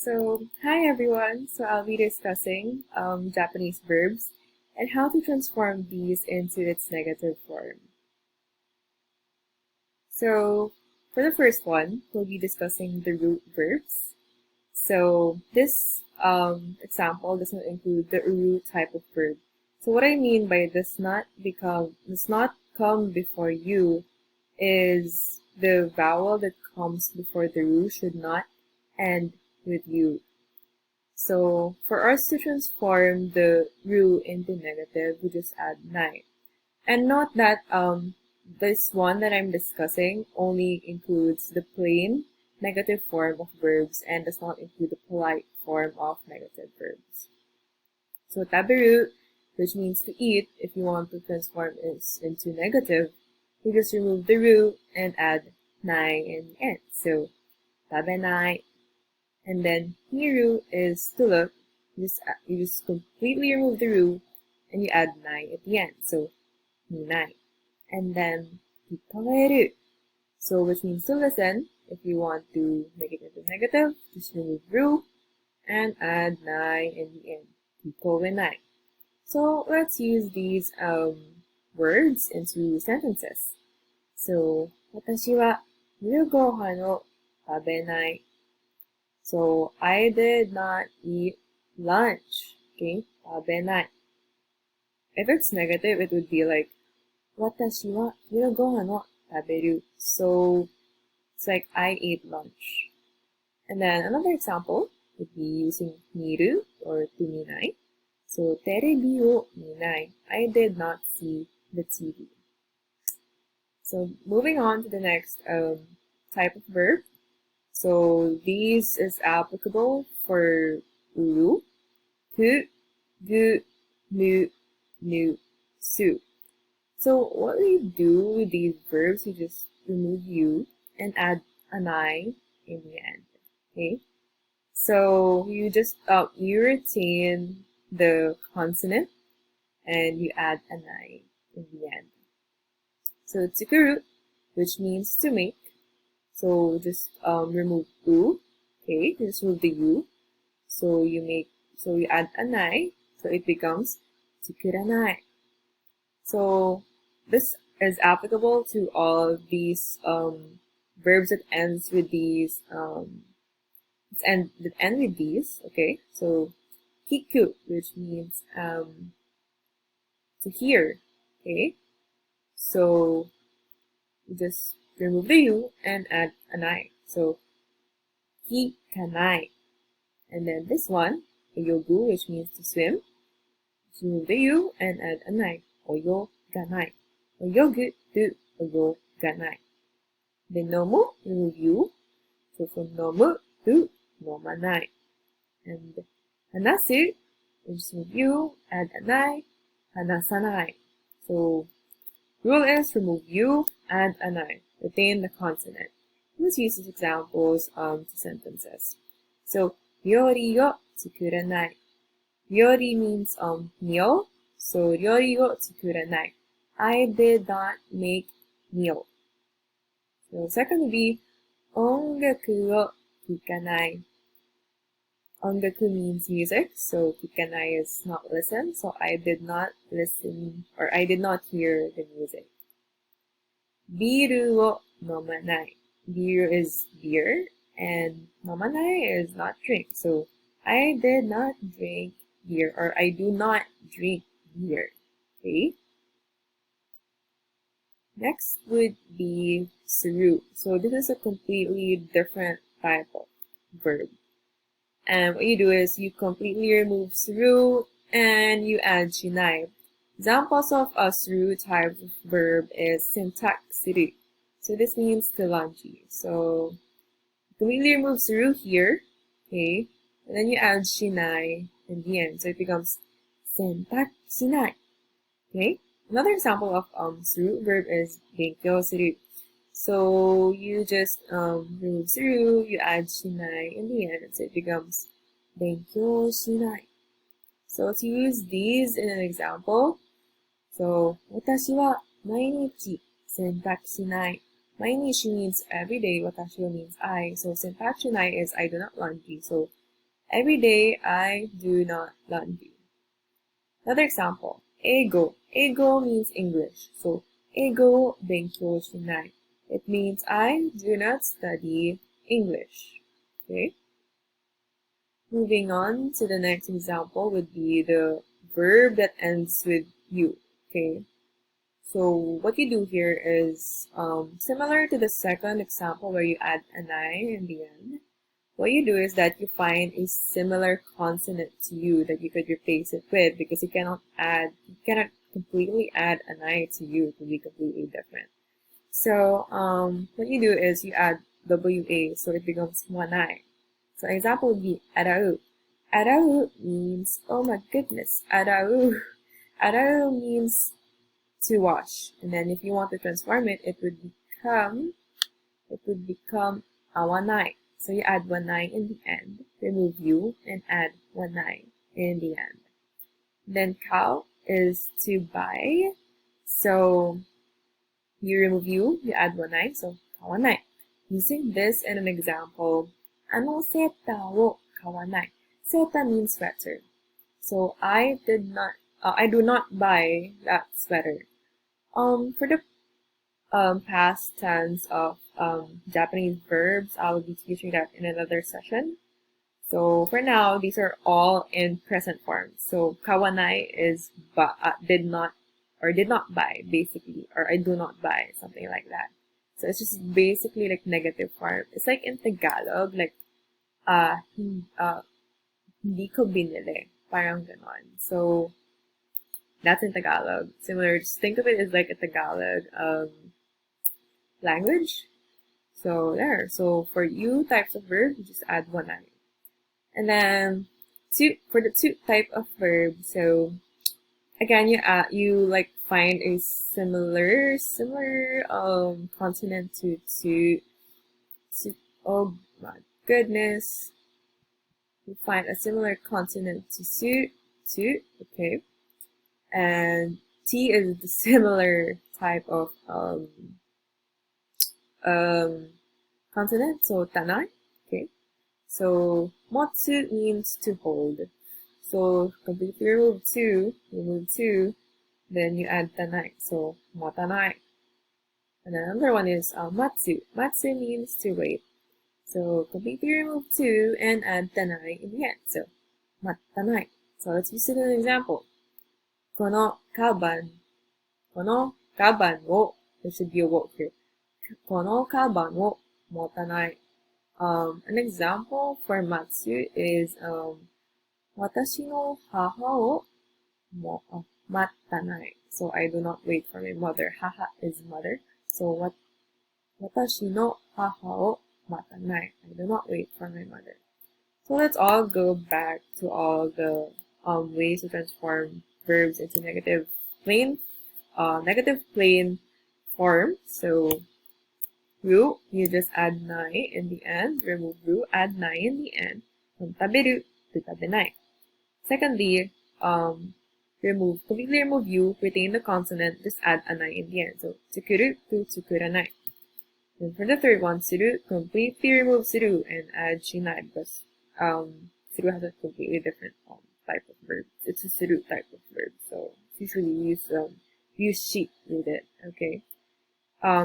Hi everyone. I'll be discussing Japanese verbs and how to transform these into its negative form. For the first one, we'll be discussing the root verbs. This example does not include the root type of verb. So what I mean by does not come before you is the vowel that comes before the root should not end with you. So for us to transform the ru into negative, we just add nai. And note that this one that I'm discussing only includes the plain negative form of verbs and does not include the polite form of negative verbs. So taberu, which means to eat, if you want to transform it into negative, you just remove the ru and add nai in the end. So tabenai. And then hiru is to look. You just completely remove the ru and you add nai at the end. So minai. And then hikaeru. So which means to listen. If you want to make it into negative, just remove ru and add nai in the end. Hikowenai. So let's use these words into sentences. So 私は夕ご飯を食べない。So I did not eat lunch. Okay, 食べない. If it's negative, it would be like 私は昼ご飯を食べる. So it's like I ate lunch. And then another example would be using 見る or と見ない. So テレビを見ない. I did not see the TV. So moving on to the next type of verb. So these is applicable for uru, ku, gu, nu, nu, su. So what we do with these verbs, we just remove you and add an I in the end. Okay. So you just you retain the consonant and you add an I in the end. So tsukuru, which means to make. So just remove u, okay, just remove the u. So you add anai, so it becomes tsukuranai. So this is applicable to all these verbs that ends with these that end with these, okay? So kiku, which means to hear, okay? So you just remove the u and add an I. So hikanai. And then this one, oyogu, which means to swim. Just remove the u and add an I. Oyoganai. Oyogu to oyoganai. Then nomu, remove u. So from nomu to nomanai. And hanasu, just remove u, add an I. Hanasanai. So rule is remove u, add an I. Retain the consonant. Let's use these examples to sentences. So, ryori wo tsukuranai. Ryori means meal. So, ryori wo tsukuranai. I did not make meal. So, second would be ongaku wo kikanai. Ongaku means music. So, kikanai is not listen. So, I did not listen or I did not hear the music. Biru wo nomanai. Beer is beer, and nomanai is not drink. So I did not drink beer, or I do not drink beer. Okay. Next would be suru. So this is a completely different type of verb. And what you do is you completely remove suru and you add shinai. Examples of a suru type of verb is syntaxiru. So this means to laundry. So completely remove suru here, okay, and then you add shinai in the end. So it becomes sentak shinai. Okay. Another example of suru verb is benkyou suru. So you just remove suru, you add shinai in the end. So it becomes benkyou shinai. So to use these in an example, so 私は毎日洗濯しない. 毎日 means every day, 私 means I. So 洗濯しない is I do not laundry. So Every day I do not laundry. Another example. Eigo. Eigo means English. So, eigo benkyou shinai. It means I do not study English. Okay? Moving on to the next example would be the verb that ends with you. Okay? So, what you do here is similar to the second example where you add an I in the end. What you do is that you find a similar consonant to you that you could replace it with, because you cannot completely add an I to you. It will be completely different. So what you do is you add WA, so it becomes one I. So an example would be arau. Arau means, oh my goodness, arau. Arau means to wash. And then if you want to transform it, it would become awanai. So you add one I in the end, remove you, and add one I in the end. Then kao is to buy. So you remove you add one I, so kawanai. Using this in an example, ano seta wo kawanai. Seta means sweater. So I do not buy that sweater. For the past tense of Japanese verbs, I will be teaching that in another session. So for now, these are all in present form. So kawanai is did not buy, basically, or I do not buy, something like that. So it's just basically like negative form. It's like in Tagalog, like hindi ko binili, parang ganon. So that's in Tagalog. Similar, just think of it as like a Tagalog language. So there. So for you types of verb, you just add one I. And then for the two type of verb, so again you like find a similar consonant to oh my goodness. You find a similar consonant to suit, okay. And T is the similar type of consonant, so tanai, okay. So motsu means to hold. So completely remove two, then you add tanai, so motanai. And another one is matsu. Matsu means to wait. So completely remove two and add tanai in the end. So matanai. So let's use it as an example. Kono kaban wo, there should be a wo here. Kono kaban wo motanai. An example for matsu is watashi no haha wo matanai. So I do not wait for my mother. Haha is mother. So watashi no haha wo matanai. I do not wait for my mother. So let's all go back to all the ways to transform verbs into negative plain form. So ru, you just add nai in the end. Remove ru, add nai in the end. From taberu to tabenai. Secondly, completely remove you, retain the consonant, just add a nai in the end. So tsukuru to tsukuranai. And for the third one, suru, completely remove suru and add shinai, because suru has a completely different type of verb. It's a suru type of verb, so usually use shi with it. Okay.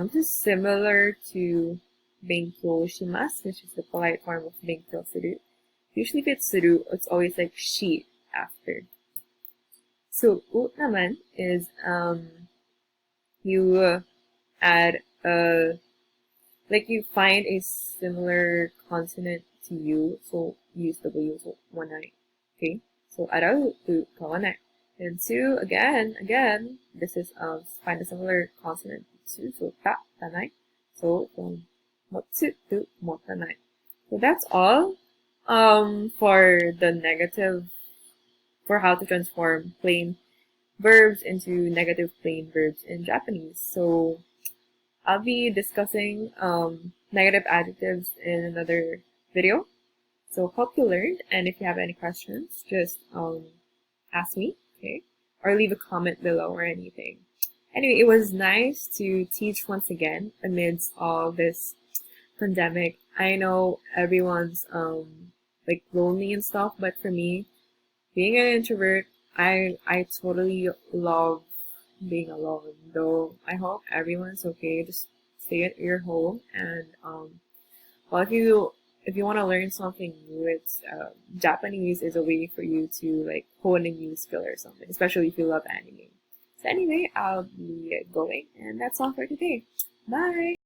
This is similar to benkyou shimasu, which is the polite form of benkyou suru. Usually if it's suru, it's always like shi after. So u naman is you add like you find a similar consonant to you, so use W, so one I. Okay, so arau to kawanai. And two, again, this is find a similar consonant to, so ta, tanai. So from motsu to motanai. So that's all for the negative, for how to transform plain verbs into negative plain verbs in Japanese. So I'll be discussing negative adjectives in another video. So hope you learned, and if you have any questions, just ask me, okay? Or leave a comment below or anything. Anyway, it was nice to teach once again amidst all this pandemic. I know everyone's like lonely and stuff. But for me, being an introvert, I totally love being alone. Though I hope everyone's okay. Just stay at your home and well, if you want to learn something new, it's Japanese is a way for you to like hone a new skill or something, especially if you love anime. So anyway, I'll be going, and that's all for today. Bye.